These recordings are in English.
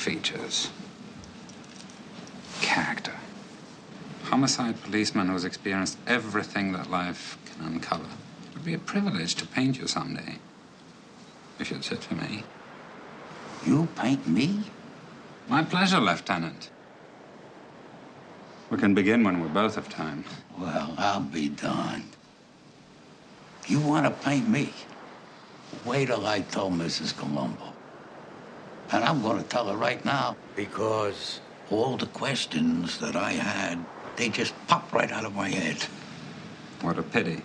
features. Character. Homicide policeman who's experienced everything that life can uncover. It would be a privilege to paint you someday. If you'd sit for me. You paint me? My pleasure, Lieutenant. We can begin when we both have time. Well, I'll be darned. You want to paint me? Wait till I tell Mrs. Colombo. And I'm going to tell her right now, because all the questions that I had, they just popped right out of my head. What a pity.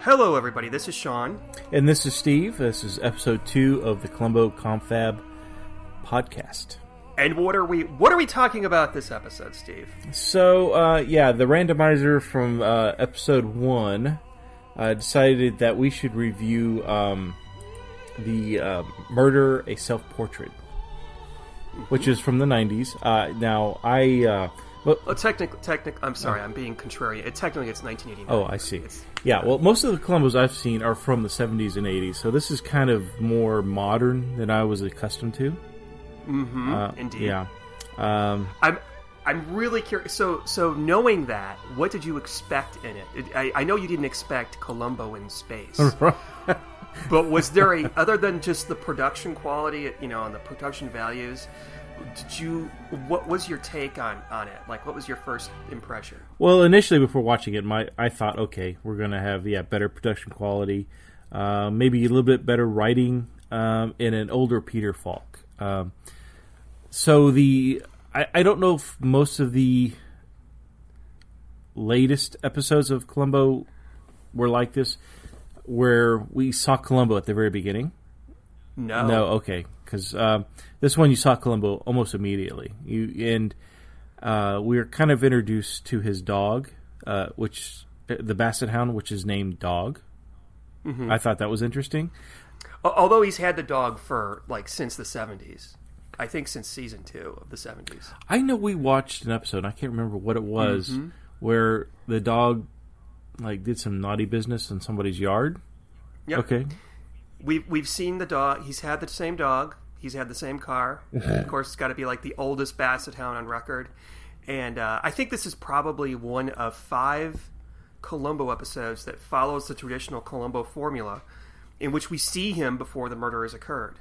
Hello, everybody. This is Sean. And this is Steve. This is episode 2 of the Colombo Confab podcast. And what are we talking about this episode, Steve? So, the randomizer from episode 1 decided that we should review the Murder, a Self-Portrait, which is from the 90s. I'm sorry, I'm being contrarian. Technically, it's 1989. Oh, I see. Well, most of the Columbos I've seen are from the 70s and 80s, so this is kind of more modern than I was accustomed to. Mm-hmm. Indeed. Yeah. I'm really curious. So knowing that, what did you expect in it? I know you didn't expect Colombo in space. But was there other than just the production quality, and the production values, what was your take on it? Like, what was your first impression? Well, initially before watching it, I thought, okay, we're going to have better production quality, maybe a little bit better writing, and an older Peter Falk. I don't know if most of the latest episodes of Columbo were like this, where we saw Columbo at the very beginning. No, okay, because this one you saw Colombo almost immediately. We were kind of introduced to his dog, the Basset Hound, which is named Dog. Mm-hmm. I thought that was interesting. Although he's had the dog for since the 70s. I think since season 2 of the 70s. I know we watched an episode, I can't remember what it was, where the dog did some naughty business in somebody's yard. Yep. Okay. We've seen the dog. He's had the same dog. He's had the same car. Of course, it's got to be the oldest Basset Hound on record. And I think this is probably one of 5 Columbo episodes that follows the traditional Columbo formula, in which we see him before the murder has occurred.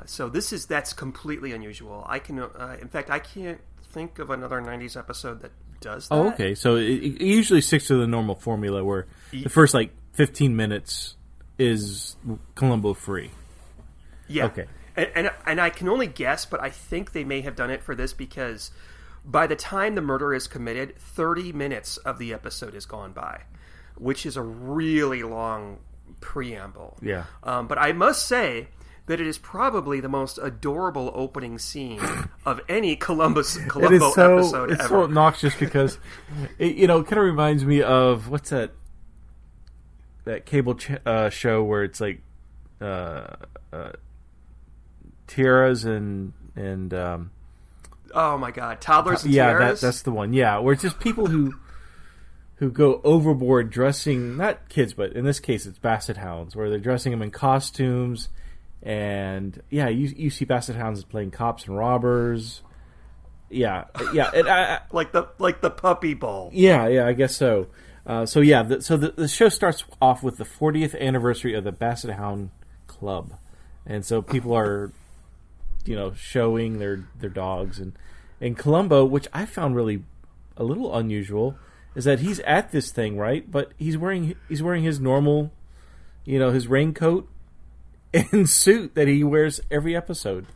So that's completely unusual. In fact, I can't think of another 90s episode that does that. Oh, okay. So it usually sticks to the normal formula where the first 15 minutes is Columbo free. Yeah. Okay. And I can only guess, but I think they may have done it for this because by the time the murder is committed, 30 minutes of the episode has gone by, which is a really long preamble. Yeah. But I must say that it is probably the most adorable opening scene of any Columbo episode ever. It's so obnoxious because it kind of reminds me of what's that cable show where it's tiaras and oh my god, toddlers and tiaras. That's the one. Yeah, where it's just people who go overboard dressing, not kids, but in this case it's Basset Hounds, where they're dressing them in costumes, and you see Basset Hounds playing cops and robbers. Yeah. like the Puppy Bowl. Yeah, I guess so. The show starts off with the 40th anniversary of the Basset Hound Club, and so people are, showing their dogs, and Columbo, which I found really a little unusual, is that he's at this thing, right? But he's wearing his normal, his raincoat and suit that he wears every episode.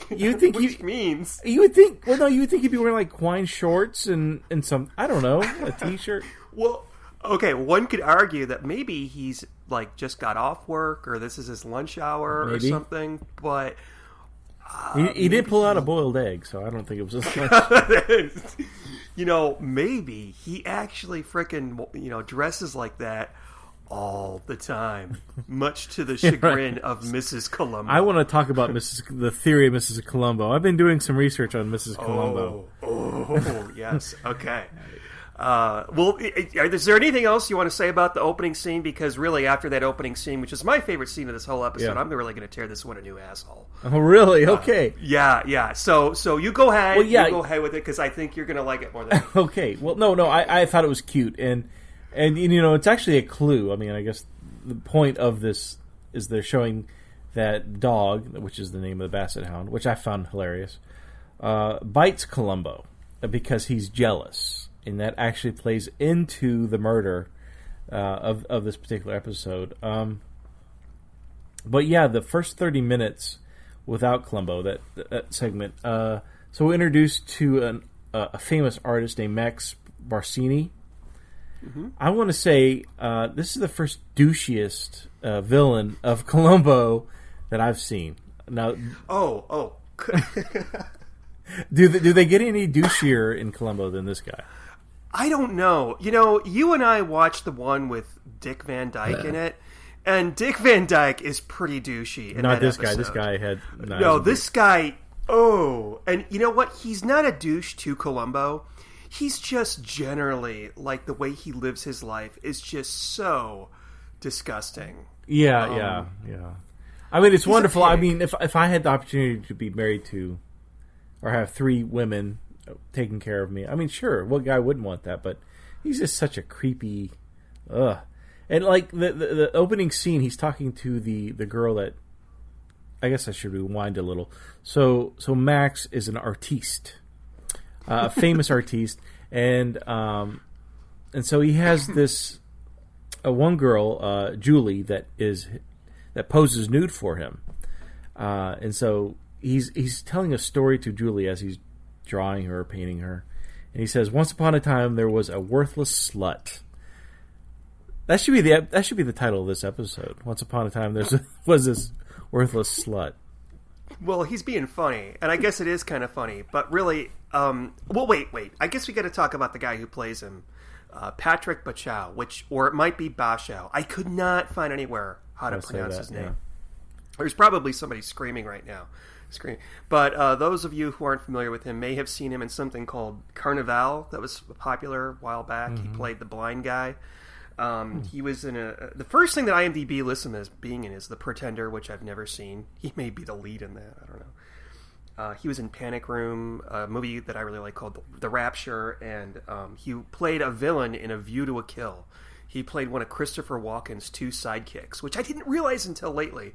You would think you would think he'd be wearing Hawaiian shorts and some, I don't know, a t-shirt. Well, okay, one could argue that maybe he's just got off work, or this is his lunch hour or something, but He did pull out a boiled egg, so I don't think it was as much. Maybe he actually frickin', dresses like that all the time, much to the chagrin of Mrs. Colombo. I want to talk about the theory of Mrs. Colombo. I've been doing some research on Mrs. Colombo. Oh, yes. Okay. Is there anything else you want to say about the opening scene? Because really, after that opening scene, which is my favorite scene of this whole episode, I'm really going to tear this one a new asshole. Oh, really? Okay. Yeah. So you go ahead. Well, yeah. You go ahead with it because I think you're going to like it more than me. Okay. Well, no. I thought it was cute, and it's actually a clue. I mean, I guess the point of this is they're showing that dog, which is the name of the Basset Hound, which I found hilarious, bites Colombo because he's jealous. And that actually plays into the murder of this particular episode. But yeah, the first 30 minutes without Columbo, that segment. So we're introduced to a famous artist named Max Barsini. Mm-hmm. I want to say this is the first douchiest villain of Colombo that I've seen. Now, do they get any douchier in Colombo than this guy? I don't know. You and I watched the one with Dick Van Dyke in it, and Dick Van Dyke is pretty douchey in Not that this episode. guy. This guy had... this guy... Oh. And you know what? He's not a douche to Colombo. He's just generally, like, the way he lives his life is just so disgusting. Yeah. I mean, it's wonderful. I mean, if I had the opportunity to be married to or have 3 women taking care of me, I mean, sure, what guy wouldn't want that? But he's just such a creepy, and like the opening scene, he's talking to the girl that, I guess I should rewind a little. So Max is an artiste, a famous artiste, and so he has this one girl, Julie, that poses nude for him, and so he's telling a story to Julie as he's drawing her, painting her, and he says, "Once upon a time, there was a worthless slut." That should be the title of this episode. Once upon a time, was this worthless slut. Well, he's being funny, and I guess it is kind of funny, but really, wait. I guess we got to talk about the guy who plays him, Patrick Bauchau, or it might be Bauchau. I could not find anywhere how to pronounce his name. Yeah. There's probably somebody screaming right now. But those of you who aren't familiar with him may have seen him in something called Carnival that was popular a while back. Mm-hmm. He played the blind guy. He was in the first thing that IMDb lists him as being in is The Pretender, which I've never seen. He may be the lead in that. I don't know. He was in Panic Room, a movie that I really like called The Rapture, and he played a villain in A View to a Kill. He played one of Christopher Walken's 2 sidekicks, which I didn't realize until lately.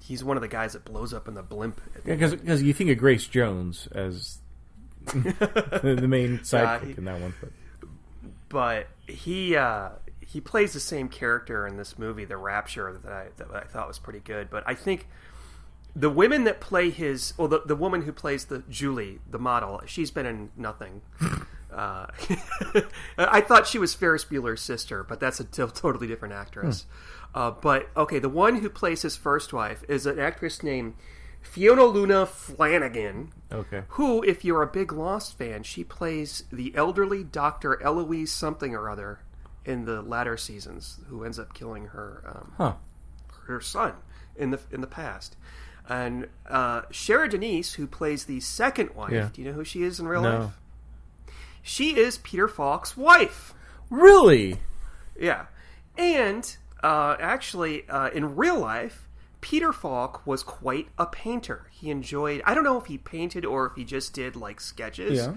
He's one of the guys that blows up in the blimp. Because you think of Grace Jones as the main sidekick in that one. But he plays the same character in this movie, The Rapture, that I thought was pretty good. But I think the women that play the woman who plays the Julie, the model, she's been in nothing. I thought she was Ferris Bueller's sister, but that's a totally different actress. But okay, the one who plays his first wife is an actress named Fiona Luna Flanagan. Okay. Who, if you're a big Lost fan, she plays the elderly Dr. Eloise something or other in the latter seasons, who ends up killing her her son in the past. And Shara Denise, who plays the second wife, do you know who she is in real life? She is Peter Falk's wife. Really? Yeah. And actually, in real life, Peter Falk was quite a painter. He enjoyed... I don't know if he painted or if he just did, like, sketches. Yeah.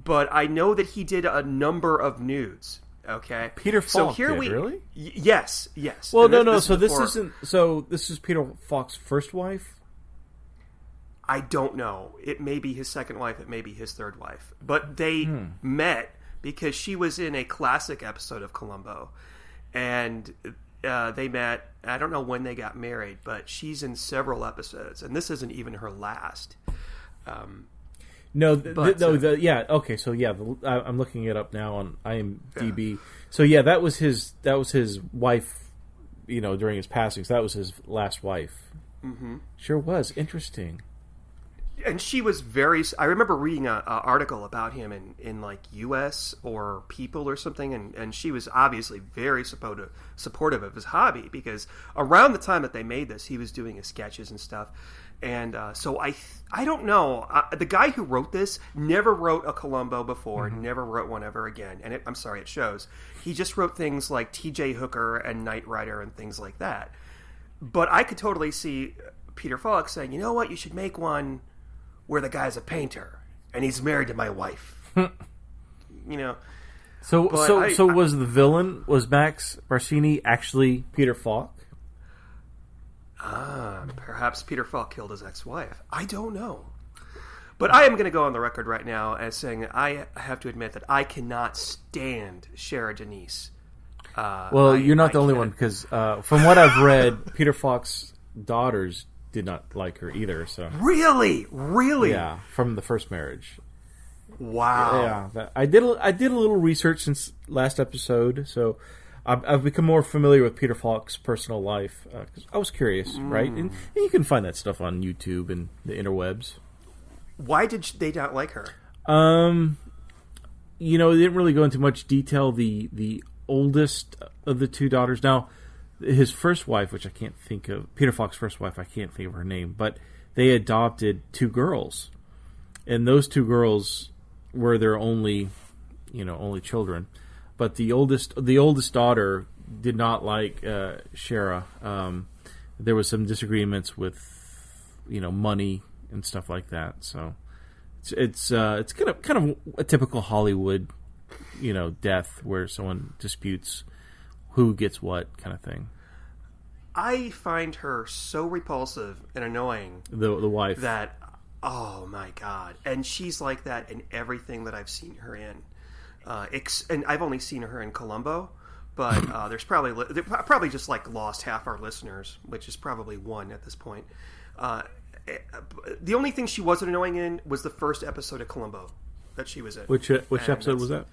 But I know that he did a number of nudes. Okay? Peter Falk really? Yes. Well, no. So this isn't... So this is Peter Falk's first wife? I don't know. It may be his second wife. It may be his third wife. But they met because she was in a classic episode of Columbo. And they met... I don't know when they got married, but she's in several episodes. And this isn't even her last. Okay. So yeah, I'm looking it up now on IMDb. Yeah. So yeah, that was his wife, during his passing. So that was his last wife. Mm-hmm. Sure was. Interesting. and she was very. I remember reading an article about him in like U.S. or People or something, and she was obviously very supportive of his hobby, because around the time that they made this, he was doing his sketches and stuff. And so I don't know. The guy who wrote this never wrote a Columbo before, never wrote one ever again. And I'm sorry, it shows. He just wrote things like T.J. Hooker and Knight Rider and things like that. But I could totally see Peter Falk saying, you know what, you should make one where the guy's a painter and he's married to my wife. You know. So was the villain, was Max Barsini actually Peter Falk? Perhaps Peter Falk killed his ex-wife. I don't know. But I am going to go on the record right now as saying I have to admit that I cannot stand Shara Denise. Well, you're not the only one, because from what I've read, Peter Falk's daughters did not like her either. So Really? yeah, from the first marriage. Wow. Yeah, I did a little research since last episode, so I've become more familiar with Peter Falk's personal life, because I was curious, right? And you can find that stuff on YouTube and the interwebs. Why did they not like her? They didn't really go into much detail. The oldest of the two daughters, now his first wife, which I can't think of, Peter Falk's first wife, I can't think of her name, but they adopted two girls, and those two girls were their only children. But the oldest daughter did not like Shara. There was some disagreements with, money and stuff like that. So it's kind of a typical Hollywood, death where someone disputes who gets what kind of thing. I find her so repulsive and annoying. The wife. That, oh my God. And she's like that in everything that I've seen her in. And I've only seen her in Colombo, but they're probably just like lost half our listeners, which is probably one at this point. The only thing she wasn't annoying in was the first episode of Colombo that she was in. Which episode was that?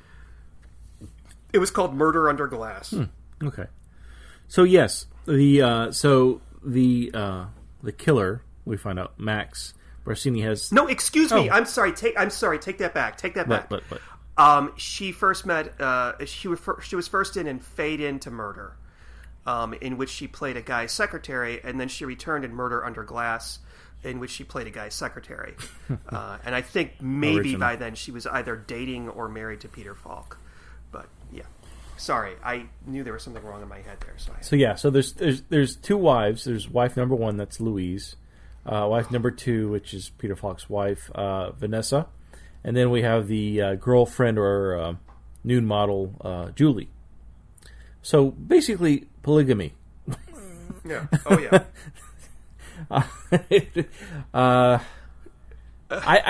It was called Murder Under Glass. Okay. So yes, the killer, we find out, Max Barsini has. No, excuse me. I'm sorry. Take that back. Take that back. But. She first met. She was first in Fade Into Murder, in which she played a guy's secretary, and then she returned in Murder Under Glass, in which she played a guy's secretary. And I think maybe Original. by then she was either dating or married to Peter Falk. But yeah, sorry, I knew there was something wrong in my head there. So there's two wives. There's wife number one, that's Louise. Wife number two, which is Peter Falk's wife, Vanessa. And then we have the girlfriend or nude model, Julie. So basically, polygamy. Yeah. Oh yeah. I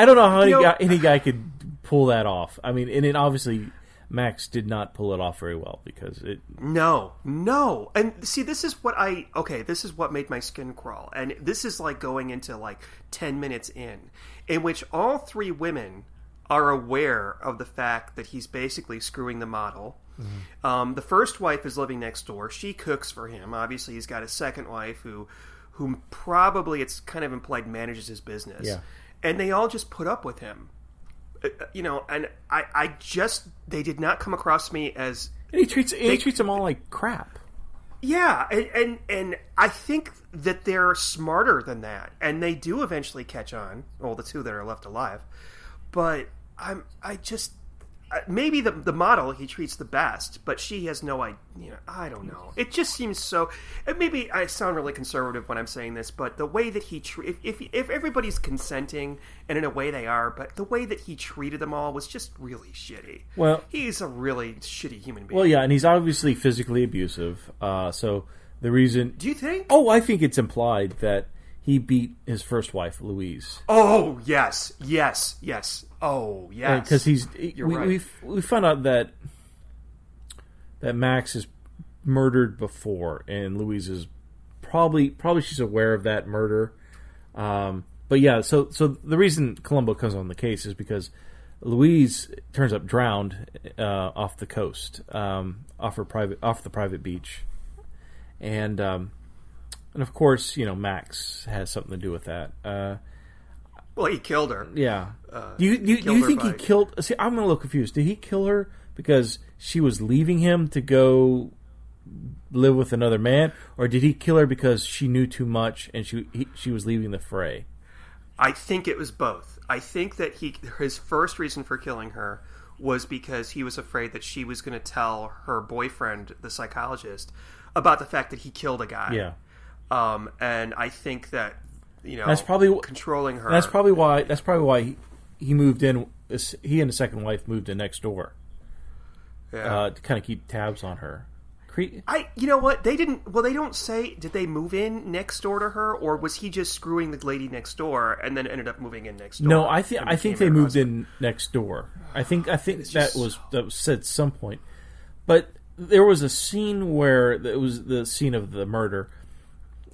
don't know how any guy could pull that off. I mean, and it obviously Max did not pull it off very well because it. No. And see, this is what made my skin crawl. And this is like going into like 10 minutes in which all three women are aware of the fact that he's basically screwing the model. Mm-hmm. The first wife is living next door. She cooks for him. Obviously, he's got a second wife whom probably, it's kind of implied, manages his business. Yeah. And they all just put up with him. And they did not come across me as... And he treats them all like crap. Yeah, and I think that they're smarter than that. And they do eventually catch on, the two that are left alive. But maybe the model he treats the best, but she has no idea. I don't know. It just seems so. Maybe I sound really conservative when I'm saying this, but the way that he if everybody's consenting, and in a way they are, but the way that he treated them all was just really shitty. Well, he's a really shitty human being. Well, yeah, and he's obviously physically abusive. So the reason. Do you think? Oh, I think it's implied that he beat his first wife, Louise. Oh, yes. Oh, yes. Because You're right. We found out that Max is murdered before, and Louise is probably she's aware of that murder. But yeah, so the reason Colombo comes on the case is because Louise turns up drowned off the coast, off the private beach, and of course, Max has something to do with that. Well, he killed her. Yeah. Do you think he killed... See, I'm a little confused. Did he kill her because she was leaving him to go live with another man? Or did he kill her because she knew too much and she was leaving the fray? I think it was both. I think that his first reason for killing her was because he was afraid that she was going to tell her boyfriend, the psychologist, about the fact that he killed a guy. Yeah. And I think that, that's probably controlling her. That's probably why he moved in. He and his second wife moved in next door. Yeah. To kind of keep tabs on her. You know what? They didn't. Well, they don't say. Did they move in next door to her, or was he just screwing the lady next door and then ended up moving in next door? No, I think they moved in next door. I think that was said at some point. But there was a scene where it was the scene of the murder,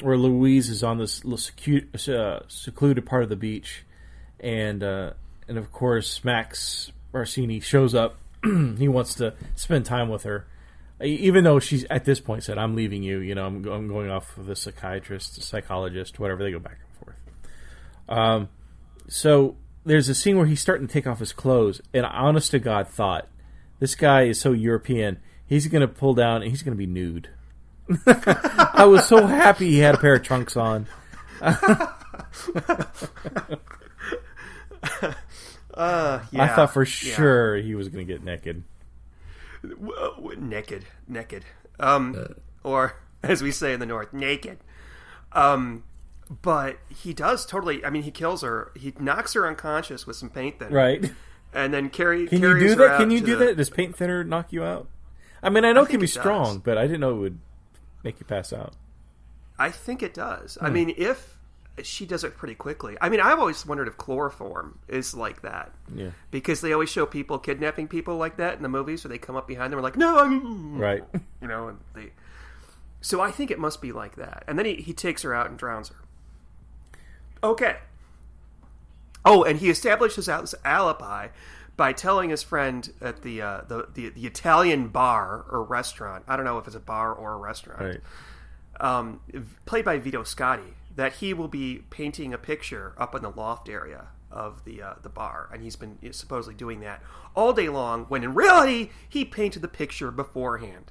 where Louise is on this little secluded part of the beach, and of course Max Barsini shows up. He wants to spend time with her. Even though she's at this point said, "I'm leaving you," I'm going off with a psychiatrist, a psychologist, whatever. They go back and forth. So there's a scene where he's starting to take off his clothes, and I, honest to God, thought this guy is so European. He's going to pull down and he's going to be nude. I was so happy he had a pair of trunks on. Yeah. I thought for sure he was going to get naked. Naked. Or, as we say in the North, naked. But he does totally... I mean, he kills her. He knocks her unconscious with some paint thinner. Right. And then carries Can you do that? Can you do that? Does paint thinner knock you out? I mean, I know it can be strong, but I didn't know it would make you pass out. I think it does. I mean, if... She does it pretty quickly. I mean, I've always wondered if chloroform is like that. Yeah. Because they always show people kidnapping people like that in the movies, where they come up behind them and are like, "No, I'm..." Right. And so I think it must be like that. And then he takes her out and drowns her. Okay. Oh, and he establishes his alibi by telling his friend at the Italian bar or restaurant. I don't know if it's a bar or a restaurant. Right. Played by Vito Scotti, that he will be painting a picture up in the loft area of the bar, and he's been supposedly doing that all day long, when in reality he painted the picture beforehand.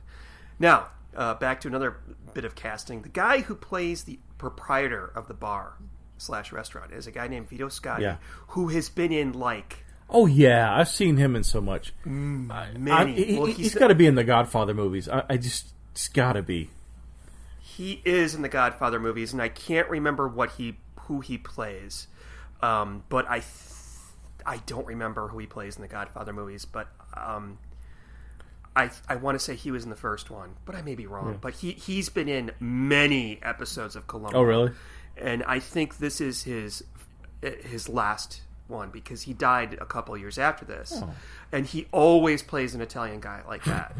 Now, back to another bit of casting. The guy who plays the proprietor of the bar / restaurant is a guy named Vito Scotti, who has been in like... Oh yeah, I've seen him in so much. Many. He's got to be in the Godfather movies. It's got to be. He is in the Godfather movies, and I can't remember who he plays. But I don't remember who he plays in the Godfather movies. But I want to say he was in the first one, but I may be wrong. Yeah. But he's been in many episodes of Colombo. Oh, really? And I think this is his last one, because he died a couple years after this. Oh. And he always plays an Italian guy like that.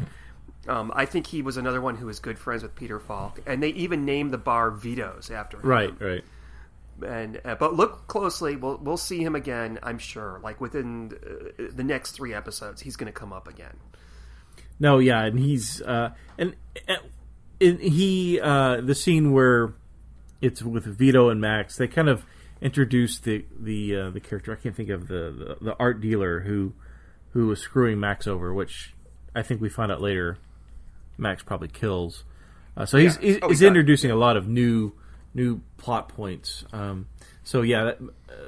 I think he was another one who was good friends with Peter Falk, and they even named the bar Vito's after him. Right. And but look closely, we'll see him again, I'm sure. Like within the next 3 episodes, he's going to come up again. No, yeah, and he's the scene where it's with Vito and Max. They kind of introduce the character. I can't think of the art dealer who was screwing Max over, which I think we find out later Max probably kills. So he's introducing a lot of new plot points. So yeah,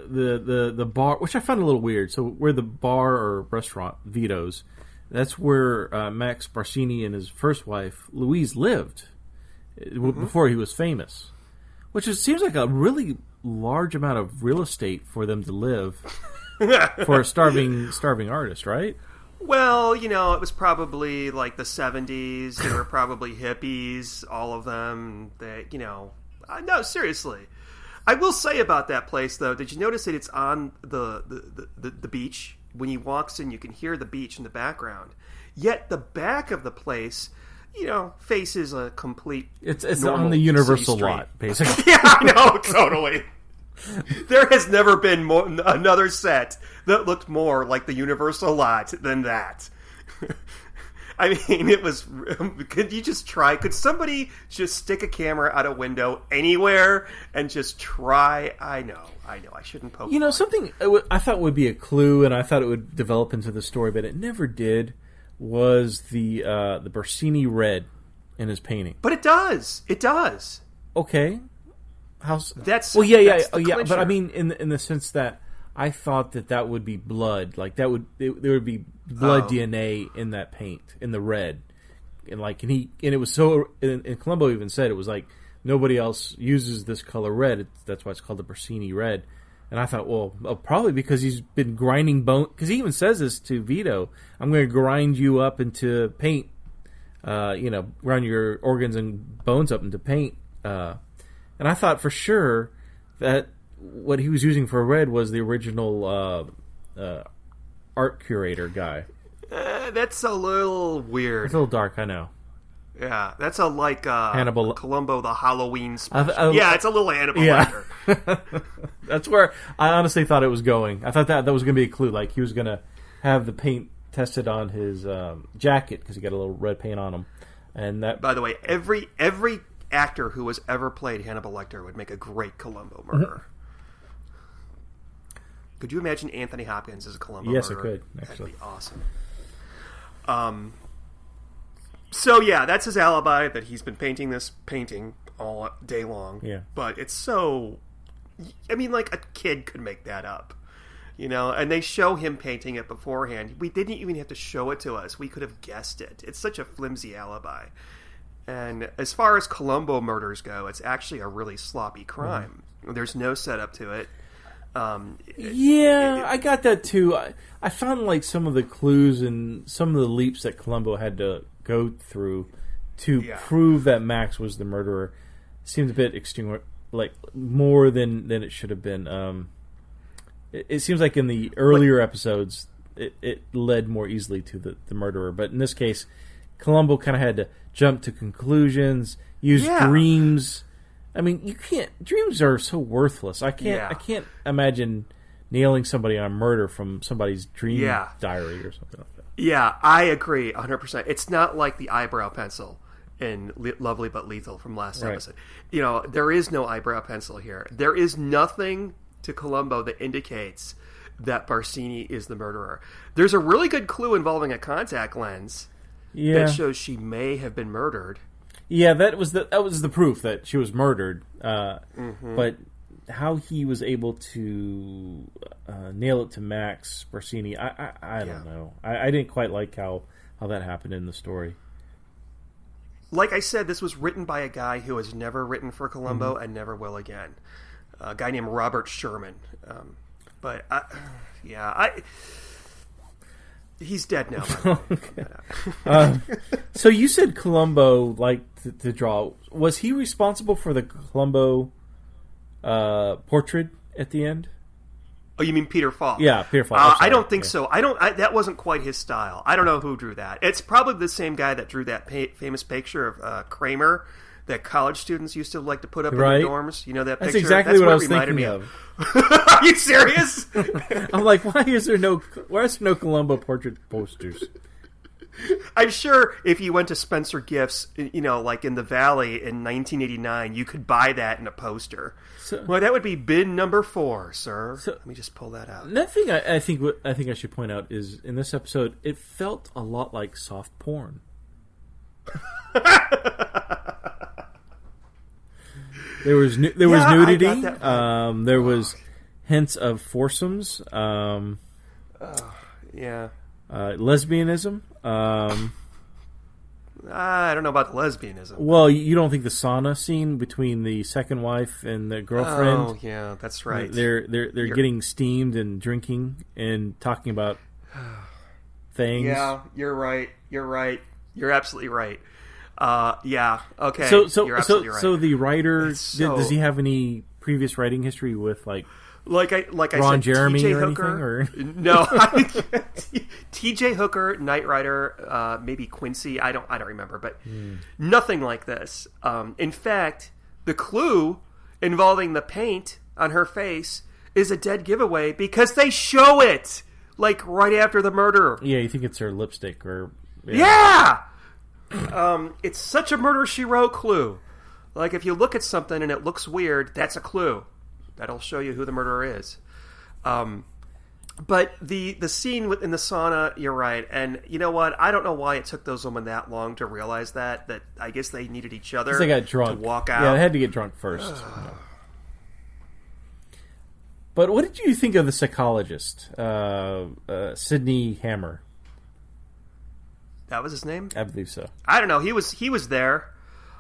the bar, which I found a little weird. So where the bar or restaurant, Vito's, that's where Max Barsini and his first wife Louise lived before he was famous. Which seems like a really large amount of real estate for them to live for a starving artist, right? Well, it was probably like the 70s. They were probably hippies, all of them. No, seriously. I will say about that place, though, did you notice that it's on the beach? When he walks in, you can hear the beach in the background. Yet the back of the place, faces a complete... It's on the Universal lot, basically. Yeah, I know, totally. There has never been another set that looked more like the Universal lot than that. I mean, it was. Could you just try? Could somebody just stick a camera out a window anywhere and just try? I know. I shouldn't poke. You know, something I thought would be a clue, and I thought it would develop into the story, but it never did. Was the Bersini red in his painting? But it does. It does. Okay. That's well, yeah. Clincher. But I mean, in the sense that I thought that would be blood, like there would be blood DNA in that paint, in the red, and it was so. And Colombo even said it was like nobody else uses this color red. That's why it's called the Bersini red. And I thought, well, probably because he's been grinding bone. Because he even says this to Vito: "I'm going to grind you up into paint. Grind your organs and bones up into paint." And I thought for sure that what he was using for red was the original art curator guy. That's a little weird. It's a little dark, I know. Yeah, that's Hannibal. Columbo, the Halloween special. Yeah, it's a little Hannibal Lecter. That's where I honestly thought it was going. I thought that was going to be a clue. Like he was going to have the paint tested on his jacket because he got a little red paint on him. And that, by the way, every actor who has ever played Hannibal Lecter would make a great Columbo murderer. Could you imagine Anthony Hopkins as a Columbo yes, murderer? I could. Actually. That'd be awesome. So yeah, that's his alibi, that he's been painting this painting all day long. Yeah. But it's so... I mean, like, a kid could make that up. You know? And they show him painting it beforehand. We didn't even have to show it to us. We could have guessed it. It's such a flimsy alibi. And as far as Colombo murders go, it's actually a really sloppy crime. Mm-hmm. There's no setup to it. I got that too. I found like some of the clues and some of the leaps that Columbo had to go through to prove that Max was the murderer seemed a bit extreme, like more than it should have been. It seems like in the earlier episodes it led more easily to the murderer, but in this case Columbo kind of had to jump to conclusions, use dreams. I mean, you can't. Dreams are so worthless. I can't imagine nailing somebody on murder from somebody's dream diary or something like that. Yeah, I agree 100%. It's not like the eyebrow pencil in Lovely But Lethal from last episode. You know, there is no eyebrow pencil here. There is nothing to Columbo that indicates that Bersini is the murderer. There's a really good clue involving a contact lens that shows she may have been murdered. Yeah, that was the proof that she was murdered. But how he was able to nail it to Max Bersini, I don't know. I didn't quite like how that happened in the story. Like I said, this was written by a guy who has never written for Columbo and never will again. A guy named Robert Sherman. He's dead now. Okay. So you said Columbo liked to draw. Was he responsible for the Columbo portrait at the end? Oh, you mean Peter Falk? Yeah, Peter Falk. I don't think so. That wasn't quite his style. I don't know who drew that. It's probably the same guy that drew that famous picture of Kramer that college students used to like to put up in their dorms. You know that picture? That's exactly what I was thinking of. Are you serious? I'm like, why is there no Columbo portrait posters? I'm sure if you went to Spencer Gifts, you know, like in the Valley in 1989, you could buy that in a poster. Well, that would be bin number 4, sir. Let me just pull that out. Another thing I think I should point out is in this episode, it felt a lot like soft porn. There was nudity. There was hints of foursomes. Lesbianism. I don't know about the lesbianism. Well, you don't think the sauna scene between the second wife and the girlfriend? Oh, yeah, that's right. They're getting steamed and drinking and talking about things. Yeah, you're right. You're absolutely right. Okay. So you're absolutely right. So the writer does he have any previous writing history with like I Ron said, Jeremy TJ or Hooker? Anything, or? No, T.J. Hooker, Knight Rider, maybe Quincy. I don't remember, but nothing like this. In fact, the clue involving the paint on her face is a dead giveaway because they show it like right after the murder. Yeah, you think it's her lipstick or Yeah! It's such a Murder, She Wrote clue. Like, if you look at something and it looks weird, that's a clue. That'll show you who the murderer is. But the scene in the sauna, you're right. And you know what? I don't know why it took those women that long to realize that I guess they needed each other they got drunk. to walk out. Yeah, they had to get drunk first. But what did you think of the psychologist, Sidney Hammer? That was his name? I believe so. I don't know. He was there.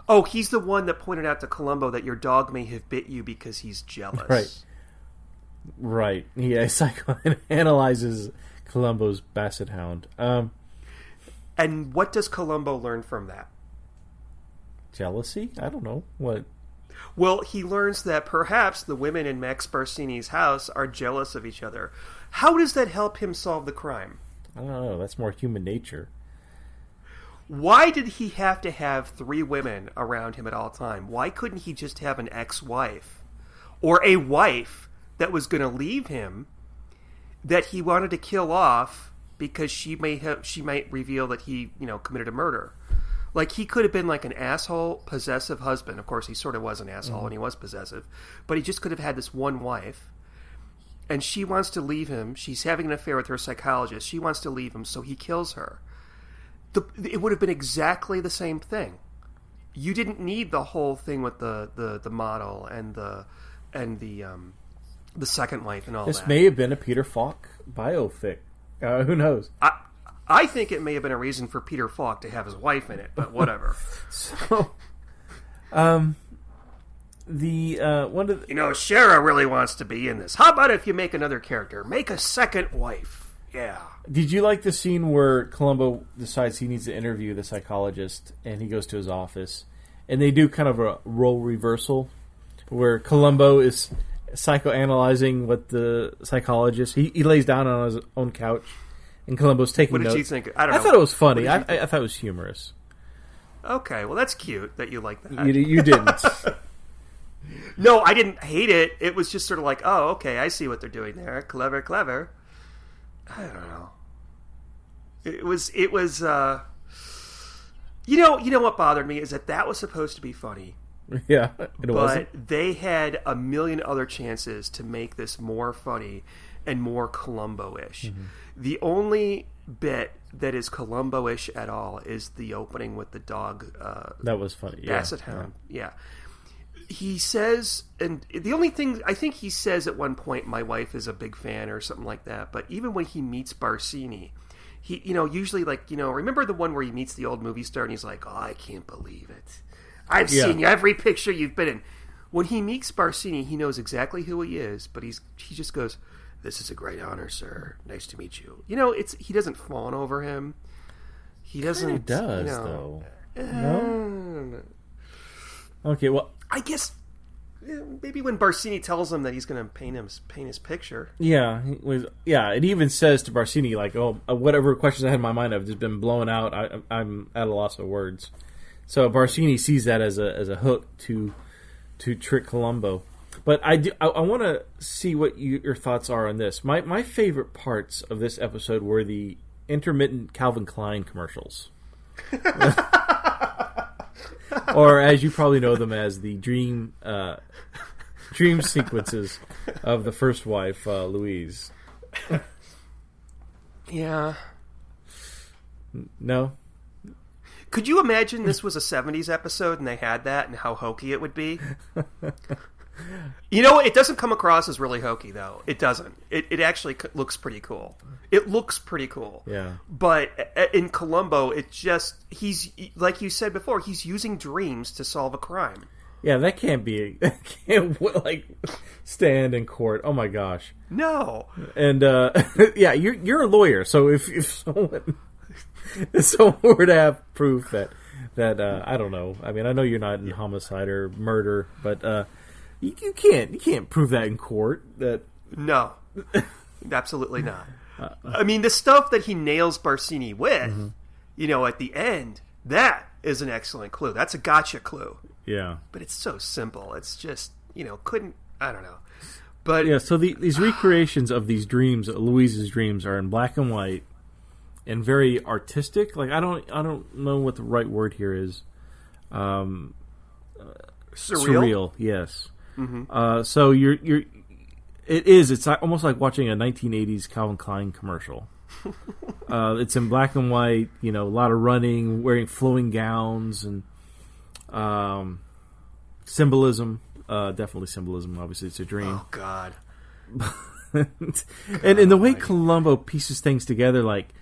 Oh, he's the one that pointed out to Colombo that your dog may have bit you because he's jealous. Right. He psychoanalyzes Colombo's basset hound. And what does Colombo learn from that? Jealousy? I don't know. What? Well, he learns that perhaps the women in Max Barsini's house are jealous of each other. How does that help him solve the crime? I don't know. That's more human nature. Why did he have to have 3 women around him at all time? Why couldn't he just have an ex-wife? Or a wife that was going to leave him that he wanted to kill off because she might reveal that he, committed a murder. Like, he could have been like an asshole, possessive husband. Of course, he sort of was an asshole and he was possessive. But he just could have had this one wife. And she wants to leave him. She's having an affair with her psychologist. She wants to leave him, so he kills her. It would have been exactly the same thing. You didn't need the whole thing with the model and the second wife and all that. This may have been a Peter Falk biopic. Who knows? I think it may have been a reason for Peter Falk to have his wife in it, but whatever. So, one of the... Shara really wants to be in this. How about if you make another character? Make a second wife. Yeah. Did you like the scene where Colombo decides he needs to interview the psychologist, and he goes to his office, and they do kind of a role reversal, where Colombo is psychoanalyzing what the psychologist... He lays down on his own couch, and Colombo's taking notes. What did you think? I don't know. I thought it was funny. I thought it was humorous. Okay, well, that's cute that you like that. You didn't. No, I didn't hate it. It was just sort of like, oh, okay, I see what they're doing there. Clever, clever. I don't know. It was. You know what bothered me is that was supposed to be funny. Yeah, it wasn't. But they had a million other chances to make this more funny and more Columbo-ish. Mm-hmm. The only bit that is Columbo-ish at all is the opening with the dog. That was funny. Basset hound. Yeah. He says, and the only thing I think he says at one point, my wife is a big fan or something like that. But even when he meets Barsini, he, usually remember the one where he meets the old movie star and he's like, oh, I can't believe it. I've seen every picture you've been in. When he meets Barsini, he knows exactly who he is, but he just goes, this is a great honor, sir. Nice to meet you. He doesn't fawn over him. He doesn't. He does, though. No? Okay, well, I guess maybe when Barsini tells him that he's going to paint his picture. Yeah, it even says to Barsini, like, oh, whatever questions I had in my mind have just been blown out. I'm at a loss of words. So Barsini sees that as a hook to trick Colombo. But I want to see what your thoughts are on this. My favorite parts of this episode were the intermittent Calvin Klein commercials. Or as you probably know them as the dream sequences of the first wife, Louise. Yeah. No? Could you imagine this was a 70s episode and they had that and how hokey it would be? It doesn't come across as really hokey, though. It doesn't. It actually looks pretty cool. It looks pretty cool. Yeah. But in Columbo, he's, like you said before, he's using dreams to solve a crime. Yeah, that can't stand in court. Oh my gosh. No. And yeah, you're a lawyer, so if someone were to have proof that I don't know. I mean, I know you're not in homicide or murder, but you can't prove that in court. No, absolutely not. I mean, the stuff that he nails Barsini with, at the end, that is an excellent clue. That's a gotcha clue. Yeah, but it's so simple. It's just I don't know. But yeah, so these recreations of these dreams, Louise's dreams, are in black and white. and very artistic. Like I don't know what the right word here is. Surreal, yes. Mm-hmm. So it's almost like watching a 1980s Calvin Klein commercial. It's in black and white, a lot of running, wearing flowing gowns, and symbolism. Definitely symbolism. Obviously, it's a dream. Oh God! and the way Colombo pieces things together, like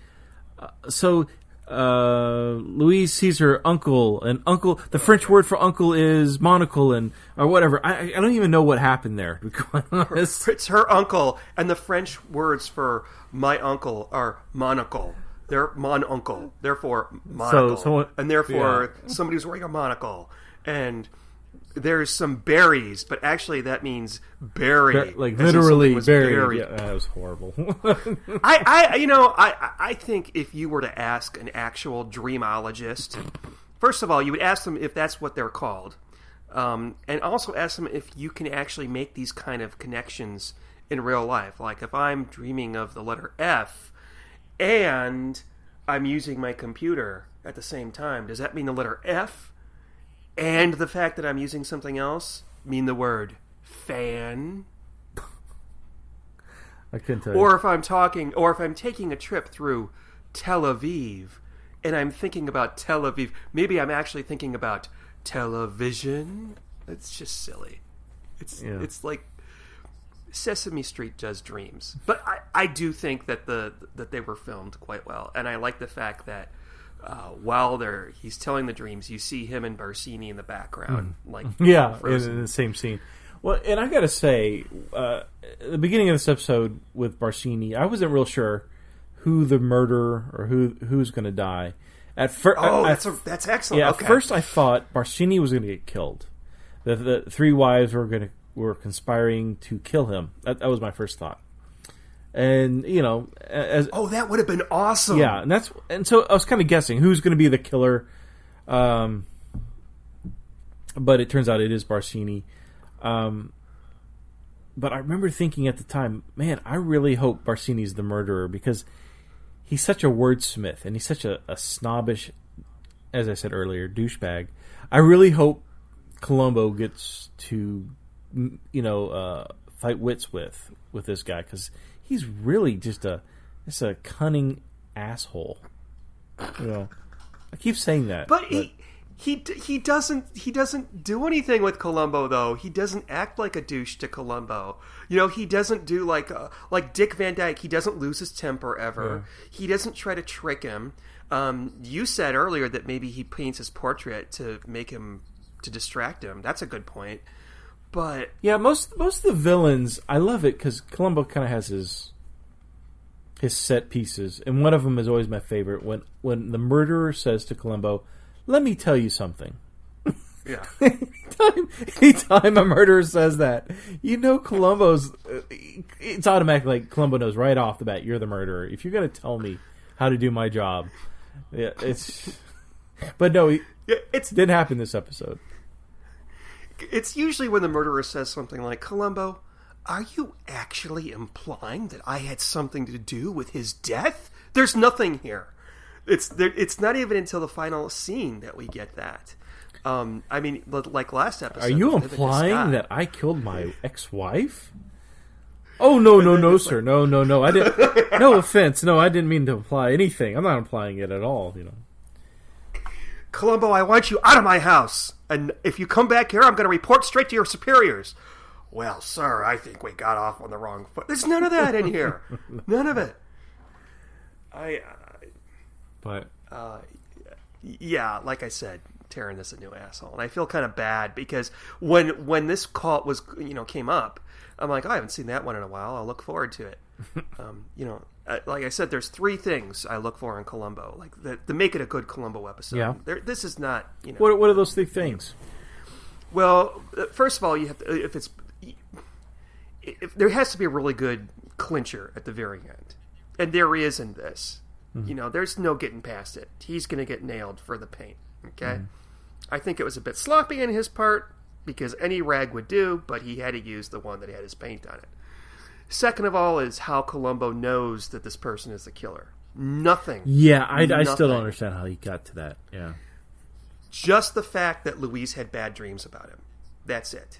Louise sees her uncle, and uncle. The French word for uncle is monocle, or whatever. I don't even know what happened there. To be quite honest. It's her uncle, and the French words for my uncle are monocle. They're mon uncle, therefore monocle, and therefore somebody who's wearing a monocle. And there's some berries, but actually that means berry, like literally berry. Yeah, that was horrible. I think if you were to ask an actual dreamologist, first of all, you would ask them if that's what they're called, and also ask them if you can actually make these kind of connections in real life. Like if I'm dreaming of the letter F and I'm using my computer at the same time, does that mean the letter F and the fact that I'm using something else mean the word fan? I couldn't tell you. Or if I'm taking a trip through Tel Aviv and I'm thinking about Tel Aviv, maybe I'm actually thinking about television. It's just silly. It's like Sesame Street does dreams. But I do think that that they were filmed quite well, and I like the fact that while he's telling the dreams, you see him and Barsini in the background, in the same scene. Well, and I gotta say, at the beginning of this episode with Barsini, I wasn't real sure who the murderer or who's going to die. At first, that's excellent. Yeah, okay. At first I thought Barsini was going to get killed. The three wives were conspiring to kill him. That was my first thought. And that would have been awesome. Yeah, and so I was kind of guessing who's going to be the killer, but it turns out it is Barsini. But I remember thinking at the time, man, I really hope Barsini's the murderer because he's such a wordsmith and he's such a snobbish, as I said earlier, douchebag. I really hope Colombo gets to fight wits with this guy because he's really just a cunning asshole. I keep saying that, but he doesn't do anything with Colombo though. He doesn't act like a douche to Colombo. He doesn't do like Dick Van Dyke. He doesn't lose his temper ever. Yeah. He doesn't try to trick him. You said earlier that maybe he paints his portrait to distract him. That's a good point. But yeah, most of the villains, I love it because Colombo kind of has his set pieces, and one of them is always my favorite. When the murderer says to Colombo, "Let me tell you something." Yeah. Anytime a murderer says that, Colombo's. It's automatic. Like Colombo knows right off the bat, you're the murderer. If you're going to tell me how to do my job, yeah, it's. But no, it didn't happen this episode. It's usually when the murderer says something like, "Colombo, are you actually implying that I had something to do with his death? There's nothing here." It's not even until the final scene that we get that. Like last episode. Are you implying that I killed my ex-wife? Oh no, sir, no. I didn't. No offense, no, I didn't mean to imply anything. I'm not implying it at all. Colombo, I want you out of my house, and if you come back here, I'm going to report straight to your superiors. Well, sir, I think we got off on the wrong foot. There's none of that in here. None of it. But yeah, like I said, Taryn is a new asshole, and I feel kind of bad because when this call came up, I'm like, I haven't seen that one in a while. I'll look forward to it. Like I said, there's three things I look for in Columbo, like to make it a good Columbo episode. Yeah. This is not. What are those three things? Well, first of all, you have to, if there has to be a really good clincher at the very end, and there is in this. Mm-hmm. There's no getting past it. He's going to get nailed for the paint. Okay, mm-hmm. I think it was a bit sloppy on his part because any rag would do, but he had to use the one that had his paint on it. Second of all is how Columbo knows that this person is the killer. Nothing. Yeah, I still Nothing. don't understand how he got to that. Yeah. Just the fact that Louise had bad dreams about him. That's it.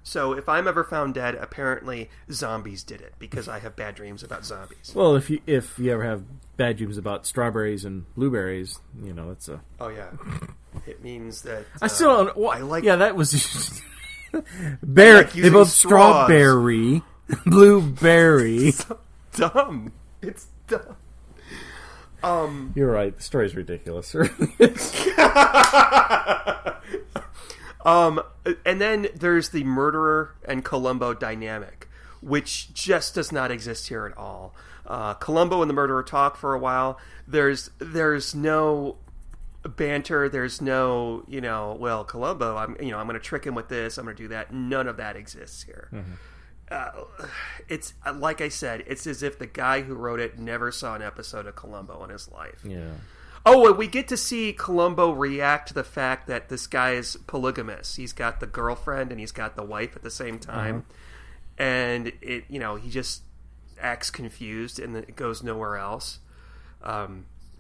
So if I'm ever found dead, apparently zombies did it because I have bad dreams about zombies. Well, if you ever have bad dreams about strawberries and blueberries, that's a. Oh yeah, it means that I still don't. Well, I like. Yeah, that was berry. They both straws. strawberry, blueberry. So dumb. It's dumb. You're right. The story's ridiculous. And then there's the murderer and Colombo dynamic, which just does not exist here at all. Colombo and the murderer talk for a while. There's no banter. There's no, well, Colombo, I'm going to trick him with this. I'm going to do that. None of that exists here. Mm-hmm. It's like I said, it's as if the guy who wrote it never saw an episode of Colombo in his life. Yeah. Oh, and we get to see Colombo react to the fact that this guy is polygamous. He's got the girlfriend and he's got the wife at the same time. And he just acts confused and it goes nowhere else.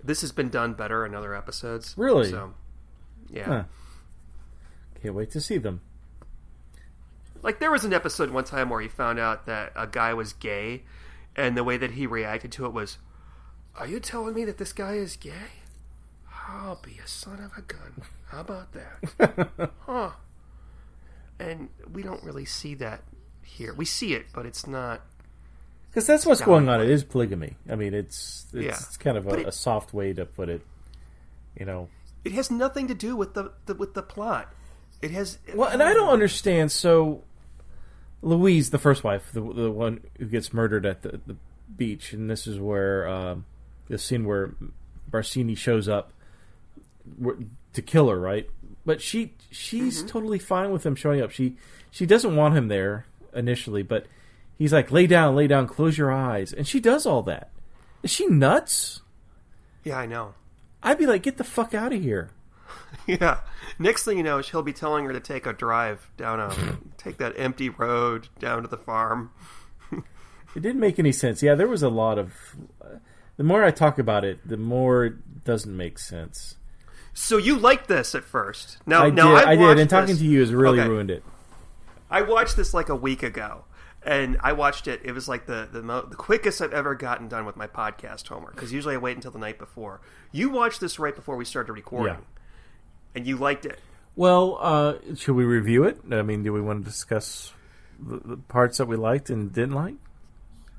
This has been done better in other episodes. Really? So, yeah. Huh. Can't wait to see them. Like, there was an episode one time where he found out that a guy was gay, and the way that he reacted to it was, "Are you telling me that this guy is gay? I'll be a son of a gun. How about that?" Huh. And we don't really see that here. We see it, but it's not... Because that's what's going on. It is polygamy. I mean, it's kind of a it, soft way to put it, It has nothing to do with the plot. It has... Well, and I don't understand, so... Louise, the first wife, the one who gets murdered at the beach, and this is where the scene where Barsini shows up to kill her, right? But she's totally fine with him showing up. She doesn't want him there initially, but he's like, lay down, close your eyes, and she does all that. Is she nuts? Yeah, I know. I'd be like, get the fuck out of here. Yeah. Next thing you know, he'll be telling her to take a drive take that empty road down to the farm. It didn't make any sense. Yeah, there was a lot of... the more I talk about it, the more it doesn't make sense. So you liked this at first. I did, and talking to you has really ruined it. I watched this like a week ago, and I watched it. It was like the quickest I've ever gotten done with my podcast homework, because usually I wait until the night before. You watched this right before we started recording. Yeah. And you liked it. Well, should we review it? I mean, do we want to discuss the parts that we liked and didn't like?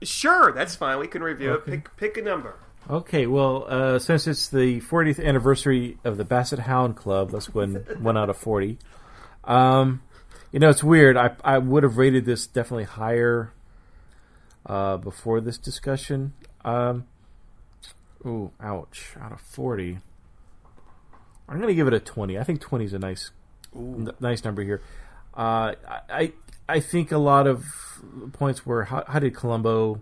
Sure, that's fine. We can review it. Pick a number. Okay, well, since it's the 40th anniversary of the Basset Hound Club, let's go ahead and 1 out of 40. It's weird. I would have rated this definitely higher before this discussion. Ooh, ouch. Out of 40. I'm going to give it a 20. I think 20 is a nice number here. I think a lot of points were how did Colombo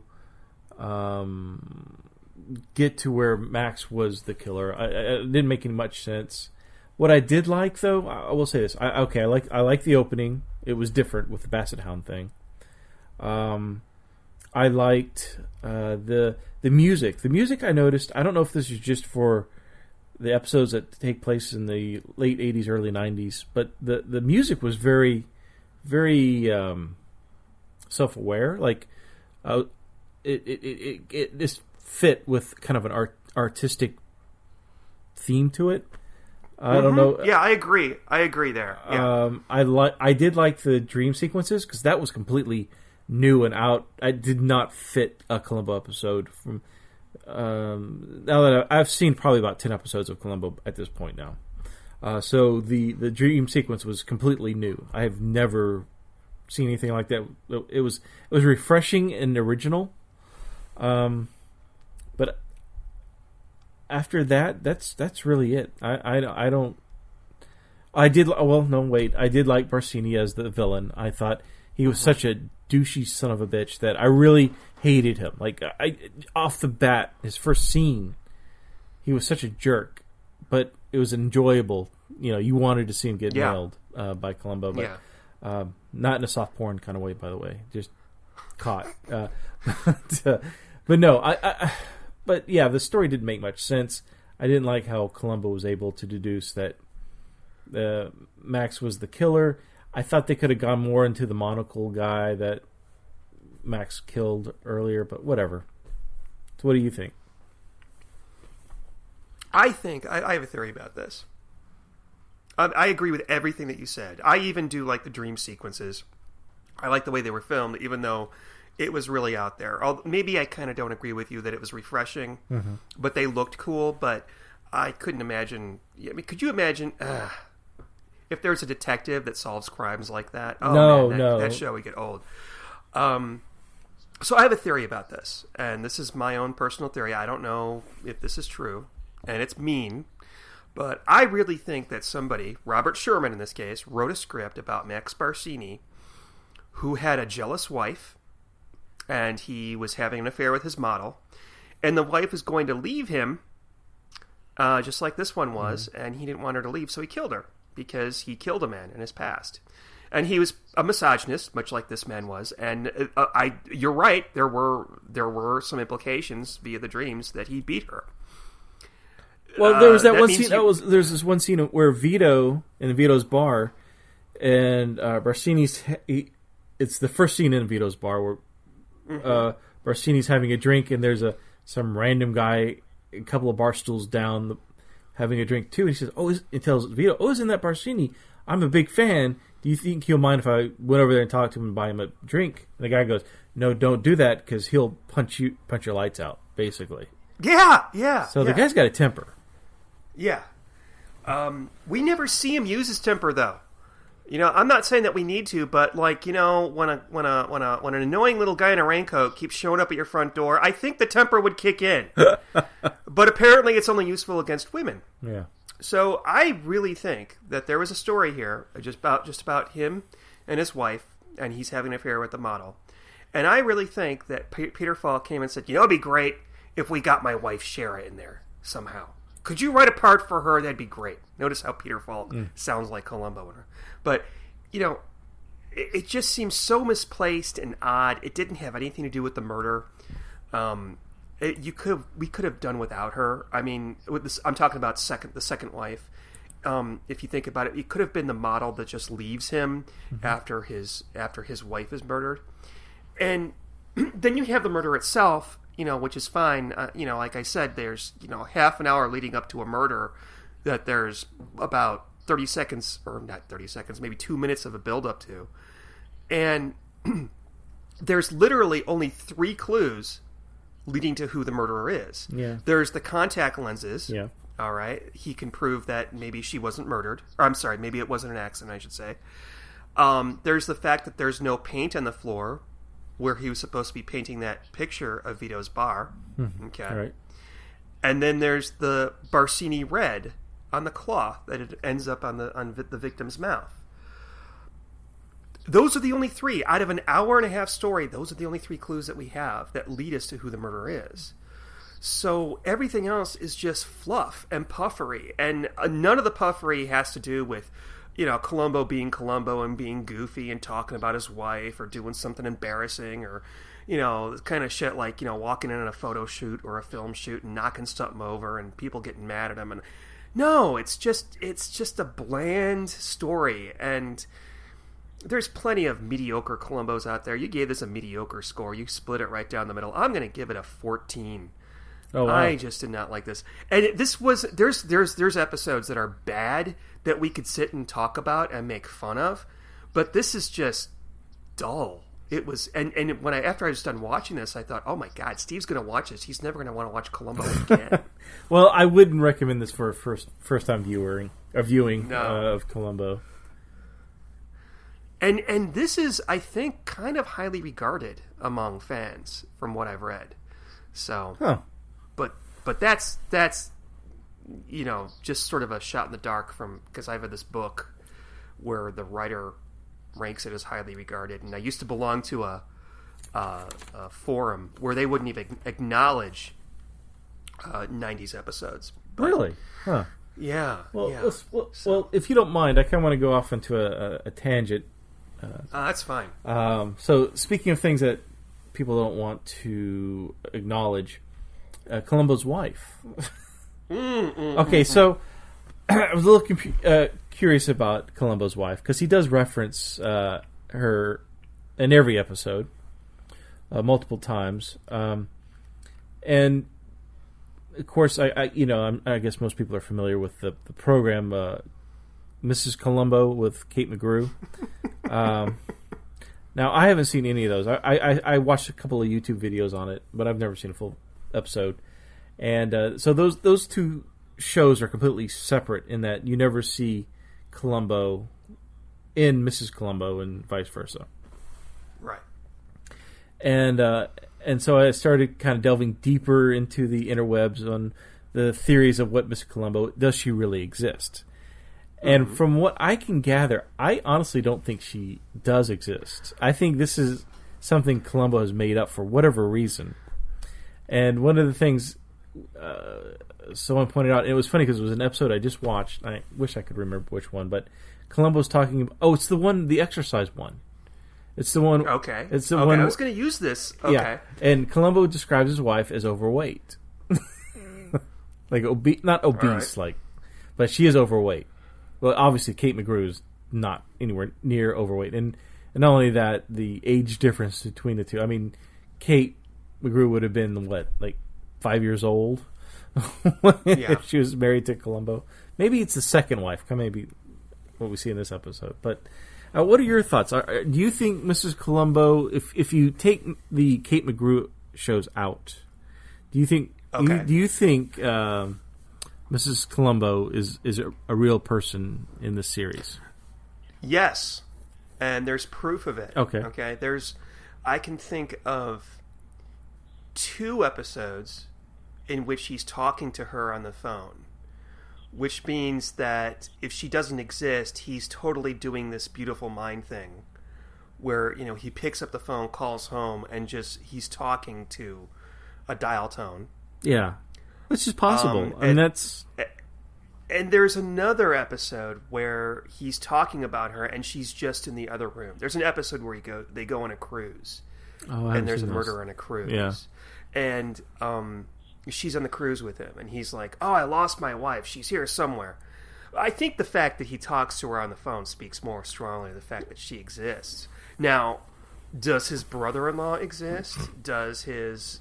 get to where Max was the killer? It didn't make any much sense. What I did like, though, I will say this. I like the opening. It was different with the Basset Hound thing. I liked the music. The music I noticed. I don't know if this is just for the episodes that take place in the late 80s, early 90s, but the music was very, very self-aware. Like it just fit with kind of an artistic theme to it. I don't know. Yeah, I agree. there. Yeah. I did like the dream sequences because that was completely new and out. I did not fit a Columbo episode from. Now that I've seen probably about 10 episodes of Columbo at this point now, so the dream sequence was completely new. I have never seen anything like that. It was refreshing and original, but after that, that's really it. I did like Barsini as the villain. I thought he was such a douchey son of a bitch that I really hated him. Like, off the bat, his first scene, he was such a jerk, but it was enjoyable. You wanted to see him get nailed by Colombo, but not in a soft porn kind of way, by the way. Just caught. But no, but yeah, the story didn't make much sense. I didn't like how Colombo was able to deduce that Max was the killer. I thought they could have gone more into the monocle guy that Max killed earlier, but whatever. So what do you think? I think I have a theory about this. I agree with everything that you said. I even do like the dream sequences. I like the way they were filmed, even though it was really out there. Maybe I kind of don't agree with you that it was refreshing, but they looked cool. But I couldn't imagine. I mean, could you imagine if there's a detective that solves crimes like that? Oh, no. That show would get old. So I have a theory about this, and this is my own personal theory. I don't know if this is true, and it's mean, but I really think that somebody, Robert Sherman in this case, wrote a script about Max Barsini, who had a jealous wife, and he was having an affair with his model, and the wife was going to leave him, just like this one was, and he didn't want her to leave, so he killed her, because he killed a man in his past. And he was a misogynist, much like this man was. And you're right. There were some implications via the dreams that he beat her. Well, there was that one scene. There's this one scene where Vito in Vito's bar, and Barsini's. It's the first scene in Vito's bar where Barsini's having a drink, and there's some random guy a couple of bar stools down having a drink too. And he says, he tells Vito, isn't that Barsini? I'm a big fan. Do you think he'll mind if I went over there and talked to him and buy him a drink? And the guy goes, no, don't do that, because he'll punch your lights out, basically. Yeah. So the guy's got a temper. Yeah. We never see him use his temper, though. I'm not saying that we need to, but when an annoying little guy in a raincoat keeps showing up at your front door, I think the temper would kick in. But apparently, it's only useful against women. Yeah. So I really think that there was a story here just about him and his wife, and he's having an affair with the model. And I really think that Peter Falk came and said, it'd be great if we got my wife Shara in there somehow. Could you write a part for her? That'd be great. Notice how Peter Falk sounds like Colombo in her. But, it just seems so misplaced and odd. It didn't have anything to do with the murder. We could have done without her. I mean, with this, I'm talking about the second wife. If you think about it, it could have been the model that just leaves him after his wife is murdered, and then you have the murder itself, which is fine. Like I said, there's half an hour leading up to a murder that there's about 30 seconds, or not 30 seconds, maybe 2 minutes of a build up to, and there's literally only 3 clues leading to who the murderer is. Yeah. There's the contact lenses. Yeah. All right. He can prove that maybe she wasn't murdered. Or I'm sorry, maybe it wasn't an accident, I should say. There's the fact that there's no paint on the floor where he was supposed to be painting that picture of Vito's bar. Okay. All right. And then there's the Barsini red on the cloth that it ends up on the victim's mouth. Those are the only 3 out of an hour and a half story. Those are the only 3 clues that we have that lead us to who the murderer is. So everything else is just fluff and puffery, and none of the puffery has to do with, Colombo being Colombo and being goofy and talking about his wife or doing something embarrassing or, kind of shit like, walking in on a photo shoot or a film shoot and knocking something over and people getting mad at him. And no, it's just a bland story, and there's plenty of mediocre Colombos out there. You gave this a mediocre score. You split it right down the middle. I'm going to give it a 14. Oh, wow. I just did not like this. And there's episodes that are bad that we could sit and talk about and make fun of, but this is just dull. It was, and after I was done watching this, I thought, oh my God, Steve's going to watch this. He's never going to want to watch Columbo again. Well, I wouldn't recommend this for a first time viewing of Columbo. And this is, I think, kind of highly regarded among fans from what I've read. So, but that's just sort of a shot in the dark because I've read this book where the writer ranks it as highly regarded, and I used to belong to a forum where they wouldn't even acknowledge 90s episodes. But, really? Huh. Yeah. Well, yeah. Well, if you don't mind, I kind of want to go off into a tangent. That's fine. So, speaking of things that people don't want to acknowledge Colombo's wife. Okay, so I was a little curious about Colombo's wife because he does reference her in every episode multiple times, and of course, I guess most people are familiar with the program Mrs. Colombo with Kate McGrew. Now, I haven't seen any of those. I watched a couple of YouTube videos on it, but I've never seen a full episode. And so those two shows are completely separate in that you never see Colombo in Mrs. Colombo and vice versa. Right. And so I started kind of delving deeper into the interwebs on the theories of what Mrs. Colombo, does she really exist? And from what I can gather, I honestly don't think she does exist. I think this is something Colombo has made up for whatever reason. And one of the things someone pointed out, and it was funny because it was an episode I just watched. I wish I could remember which one, but Colombo's talking about, it's the exercise one. It's the one. Okay. It's the one. I was going to use this. Okay. Yeah. And Colombo describes his wife as overweight. Like not obese, right. but she is overweight. Well, obviously, Kate McGrew is not anywhere near overweight. And not only that, the age difference between the two. I mean, Kate McGrew would have been, 5 years old if she was married to Colombo. Maybe it's the second wife. Maybe what we see in this episode. But what are your thoughts? Do you think Mrs. Colombo, if you take the Kate McGrew shows out, do you think... Okay. Do you think... Mrs. Colombo is a real person in this series? Yes, and there's proof of it. Okay. I can think of 2 episodes in which he's talking to her on the phone, which means that if she doesn't exist, he's totally doing this beautiful mind thing, where he picks up the phone, calls home, and he's talking to a dial tone. Yeah. Which is possible. And there's another episode where he's talking about her, and she's just in the other room. There's an episode where they go on a cruise, and there's a murder on a cruise. Yeah. And she's on the cruise with him, and he's like, "Oh, I lost my wife. She's here somewhere." I think the fact that he talks to her on the phone speaks more strongly to the fact that she exists. Now, does his brother-in-law exist? Does his,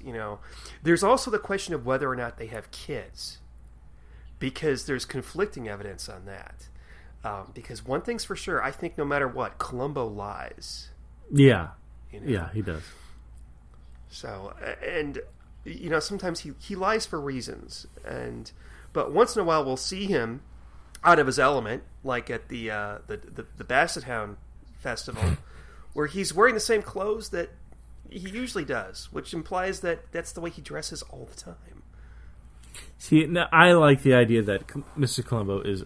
There's also the question of whether or not they have kids. Because there's conflicting evidence on that. Because one thing's for sure, I think no matter what, Colombo lies. Yeah. Yeah, he does. So, and, sometimes he lies for reasons. But once in a while we'll see him out of his element, like at the Basset Hound Festival, where he's wearing the same clothes that he usually does, which implies that that's the way he dresses all the time. See, now, I like the idea that Mr. Colombo is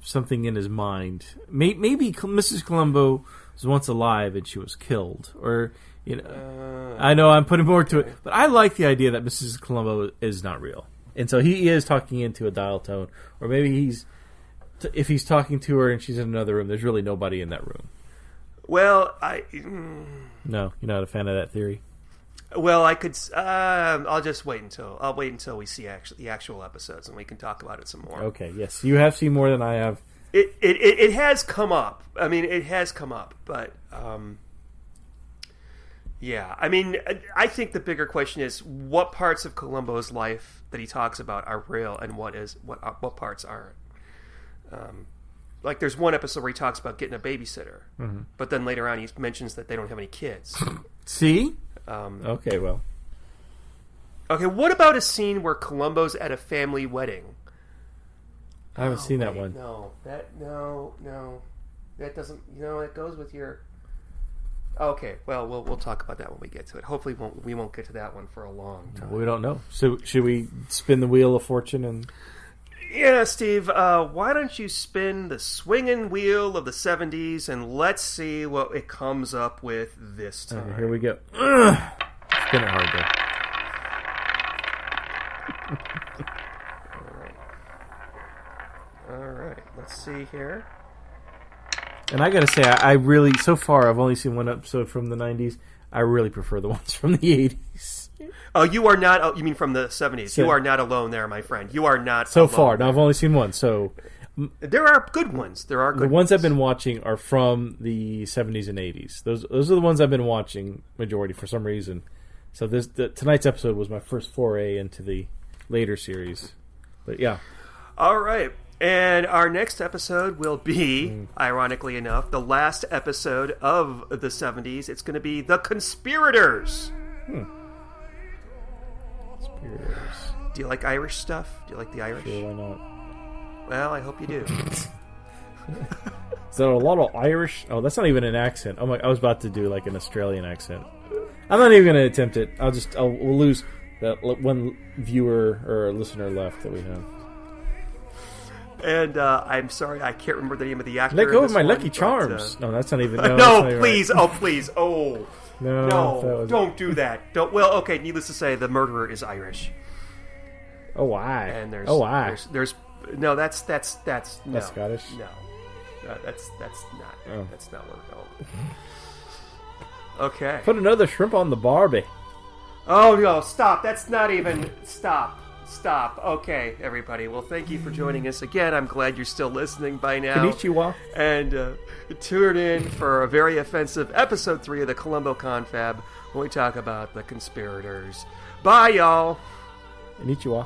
something in his mind. Maybe Mrs. Colombo was once alive and she was killed, or I know I'm putting more to it, but I like the idea that Mrs. Colombo is not real, and so he is talking into a dial tone, or maybe if he's talking to her and she's in another room, there's really nobody in that room. Well, No, you're not a fan of that theory? Well, I could. I'll wait until we see the actual episodes, and we can talk about it some more. Okay. Yes, you have seen more than I have. It has come up. I mean, it has come up, but yeah. I mean, I think the bigger question is what parts of Colombo's life that he talks about are real, and what parts aren't. Like there's one episode where he talks about getting a babysitter, but then later on he mentions that they don't have any kids. See? Okay, well. Okay, what about a scene where Colombo's at a family wedding? I haven't seen that one. No. That doesn't, it goes with your... Okay, well, we'll talk about that when we get to it. Hopefully we won't get to that one for a long time. We don't know. So should we spin the wheel of fortune and... Yeah, Steve, why don't you spin the swinging wheel of the 70s and let's see what it comes up with this time. Okay, here we go. Spin it hard, though. All right. Let's see here. And I gotta say, I really, so far, I've only seen one episode from the 90s. I really prefer the ones from the 80s. Oh, you are not. Oh, you mean from the 70s? You are not alone there, my friend. You are not so alone. far. Now I've only seen one. So there are good ones. There are good. The ones I've been watching are from the 70s and 80s. Those are the ones I've been watching majority for some reason. So tonight's episode was my first foray into the later series. But yeah. All right. And our next episode will be, ironically enough, the last episode of the 70s. It's going to be The Conspirators. Conspirators. Do you like Irish stuff? Do you like the Irish? Sure, why not? Well, I hope you do. Is there a lot of Irish? Oh, that's not even an accent. Oh my! I was about to do like an Australian accent. I'm not even going to attempt it. We'll lose that one viewer or listener left that we have. And I'm sorry, I can't remember the name of the actor. Let go of my one, Lucky Charms. No, that's not even. No, not even please! Right. Oh, please! Oh, no! Don't do that. Don't. Well, okay. Needless to say, the murderer is Irish. Oh, why? And there's There's no. That's no. That's Scottish. No, that's not. Oh. That's not where we're going. Okay. Put another shrimp on the Barbie. Oh no! Stop! That's not even. Stop! Okay, everybody. Well, thank you for joining us again. I'm glad you're still listening by now. Konnichiwa. And tune in for a very offensive episode 3 of the Colombo Confab when we talk about the conspirators. Bye, y'all. Konnichiwa.